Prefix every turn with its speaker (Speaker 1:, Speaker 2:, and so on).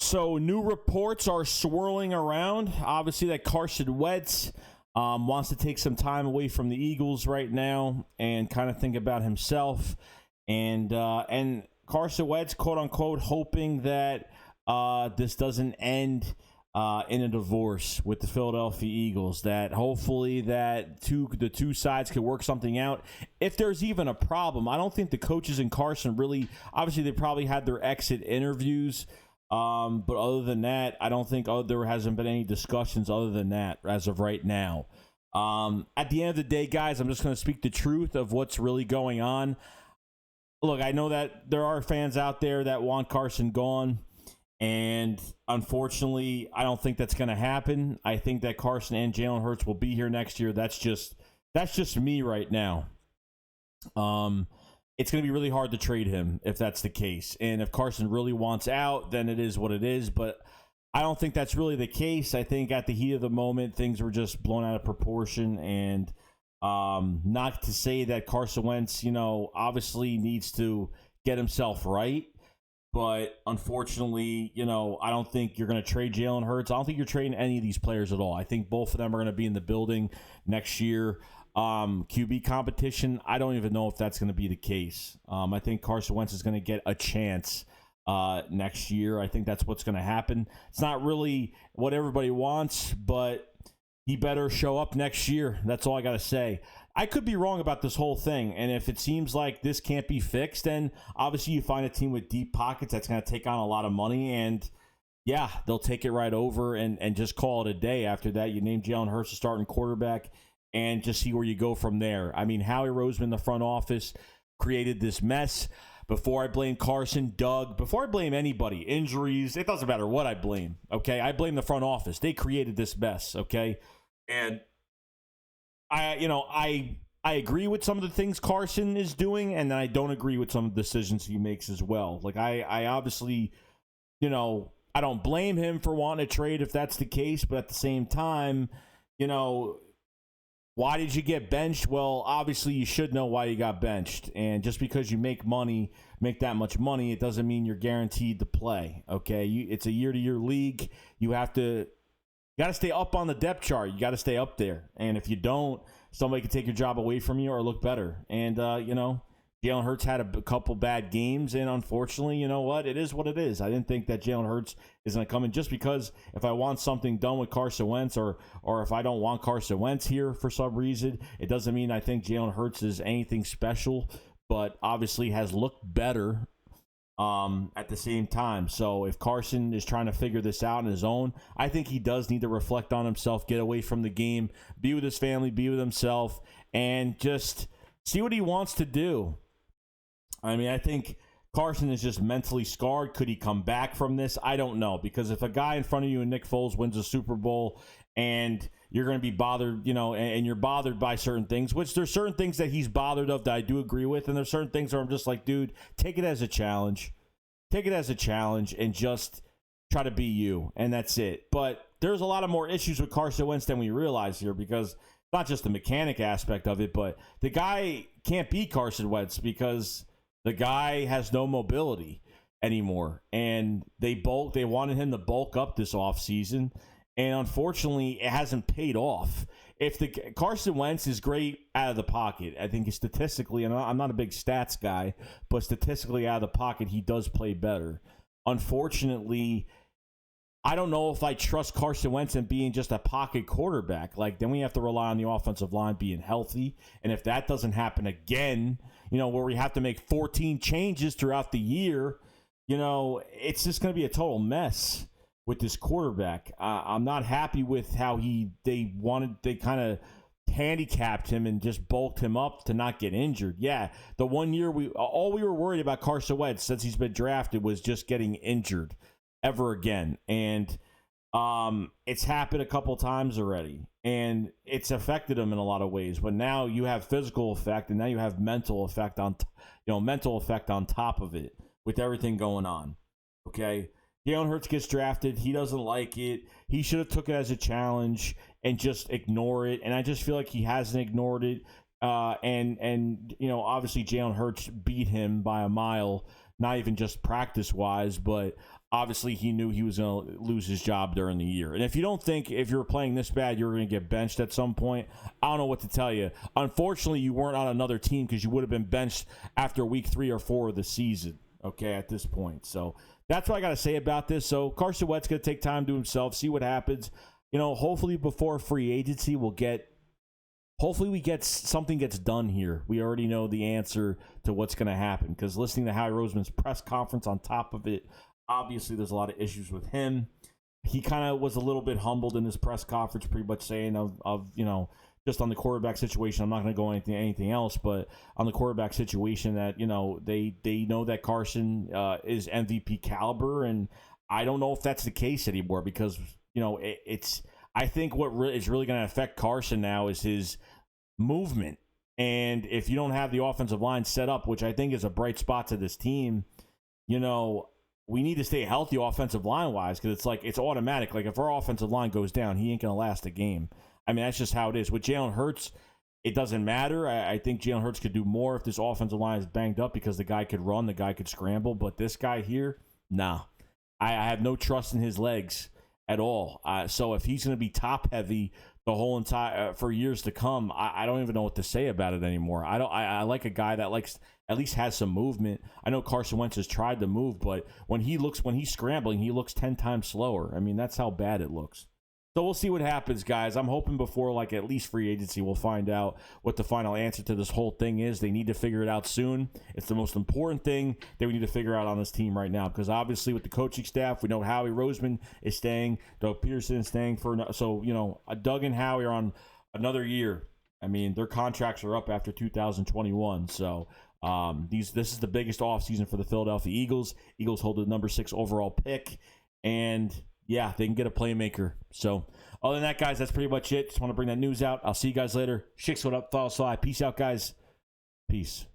Speaker 1: So new reports are swirling around. Obviously, that Carson Wentz wants to take some time away from the Eagles right now and kind of think about himself. And Carson Wentz, quote unquote, hoping that this doesn't end in a divorce with the Philadelphia Eagles. That hopefully that the two sides could work something out. If there's even a problem, I don't think the coaches in Carson really. Obviously, they probably had their exit interviews. But other than that, I don't think there hasn't been any discussions other than that as of right now. At the end of the day, guys, I'm just going to speak the truth of what's really going on. Look, I know that there are fans out there that want Carson gone, and unfortunately, I don't think that's going to happen. I think that Carson and Jalen Hurts will be here next year. That's just me right now. It's going to be really hard to trade him if that's the case. And if Carson really wants out, then it is what it is. But I don't think that's really the case. I think at the heat of the moment, things were just blown out of proportion. And not to say that Carson Wentz, obviously needs to get himself right. But unfortunately, I don't think you're going to trade Jalen Hurts. I don't think you're trading any of these players at all. I think both of them are going to be in the building next year. QB competition, I don't even know if that's going to be the case. I think Carson Wentz is going to get a chance next year. I think that's what's going to happen. It's not really what everybody wants, but he better show up next year. That's all I got to say. I could be wrong about this whole thing, and if it seems like this can't be fixed, then obviously you find a team with deep pockets that's going to take on a lot of money, and yeah, they'll take it right over and just call it a day. After that, you name Jalen Hurts the starting quarterback, and just see where you go from there. I mean, Howie Roseman, the front office, created this mess. Before I blame Carson, Doug, before I blame anybody, injuries, it doesn't matter what I blame, okay? I blame the front office. They created this mess, okay? And I agree with some of the things Carson is doing, and then I don't agree with some of the decisions he makes as well. Like, I obviously, I don't blame him for wanting to trade if that's the case, but at the same time, why did you get benched? Well, obviously you should know why you got benched. And just because you make that much money, it doesn't mean you're guaranteed to play. Okay, it's a year-to-year league. You got to stay up on the depth chart. You got to stay up there. And if you don't, somebody can take your job away from you or look better. And Jalen Hurts had a couple bad games, and unfortunately, you know what? It is what it is. I didn't think that Jalen Hurts is going to come in just because if I want something done with Carson Wentz or if I don't want Carson Wentz here for some reason, it doesn't mean I think Jalen Hurts is anything special, but obviously has looked better at the same time. So if Carson is trying to figure this out on his own, I think he does need to reflect on himself, get away from the game, be with his family, be with himself, and just see what he wants to do. I mean, I think Carson is just mentally scarred. Could he come back from this? I don't know. Because if a guy in front of you and Nick Foles wins a Super Bowl and you're going to be bothered, and you're bothered by certain things, which there's certain things that he's bothered of that I do agree with. And there's certain things where I'm just like, dude, take it as a challenge. Take it as a challenge and just try to be you. And that's it. But there's a lot of more issues with Carson Wentz than we realize here, because not just the mechanic aspect of it, but the guy can't be Carson Wentz because the guy has no mobility anymore, and they wanted him to bulk up this offseason, and unfortunately, it hasn't paid off. If the Carson Wentz is great out of the pocket, I think statistically, and I'm not a big stats guy, but statistically out of the pocket, he does play better. Unfortunately, I don't know if I trust Carson Wentz in being just a pocket quarterback. Like, then we have to rely on the offensive line being healthy, and if that doesn't happen again, where we have to make 14 changes throughout the year, it's just going to be a total mess with this quarterback. I'm not happy with how they kind of handicapped him and just bulked him up to not get injured. Yeah, the 1 year all we were worried about Carson Wentz since he's been drafted was just getting injured ever again. And it's happened a couple times already, and it's affected him in a lot of ways. But now you have physical effect, and now you have mental effect on top of it with everything going on. Okay, Jalen Hurts gets drafted. He doesn't like it. He should have took it as a challenge and just ignore it. And I just feel like he hasn't ignored it. And obviously Jalen Hurts beat him by a mile. Not even just practice-wise, but obviously he knew he was going to lose his job during the year. And if you don't think if you're playing this bad, you're going to get benched at some point, I don't know what to tell you. Unfortunately, you weren't on another team because you would have been benched after week 3 or 4 of the season, okay, at this point. So that's what I got to say about this. So Carson Wentz going to take time to himself, see what happens. You know, hopefully before free agency, hopefully something gets done here. We already know the answer to what's going to happen because listening to Howie Roseman's press conference on top of it, obviously there's a lot of issues with him. He kind of was a little bit humbled in his press conference, pretty much saying of just on the quarterback situation. I'm not going to go into anything else, but on the quarterback situation that, they know that Carson is MVP caliber, and I don't know if that's the case anymore because, I think what is really going to affect Carson now is his movement. And if you don't have the offensive line set up, which I think is a bright spot to this team, we need to stay healthy offensive line-wise because it's automatic. Like, if our offensive line goes down, he ain't going to last a game. I mean, that's just how it is. With Jalen Hurts, it doesn't matter. I think Jalen Hurts could do more if this offensive line is banged up because the guy could run, the guy could scramble. But this guy here, nah. I have no trust in his legs at all. So if he's going to be top heavy the whole entire for years to come, I don't even know what to say about it anymore. I like a guy that at least has some movement. I know Carson Wentz has tried to move, but when he's scrambling, he looks 10 times slower. I mean, that's how bad it looks. So we'll see what happens, guys. I'm hoping before at least free agency, we'll find out what the final answer to this whole thing is. They need to figure it out soon. It's the most important thing that we need to figure out on this team right now because obviously with the coaching staff, we know Howie Roseman is staying, Doug Peterson is staying so Doug and Howie are on another year. I mean, their contracts are up after 2021. So this is the biggest offseason for the Philadelphia Eagles. Eagles hold the number 6 overall pick, and yeah, they can get a playmaker. So, other than that, guys, that's pretty much it. Just want to bring that news out. I'll see you guys later. Shicks, what up? Follow Sly. Peace out, guys. Peace.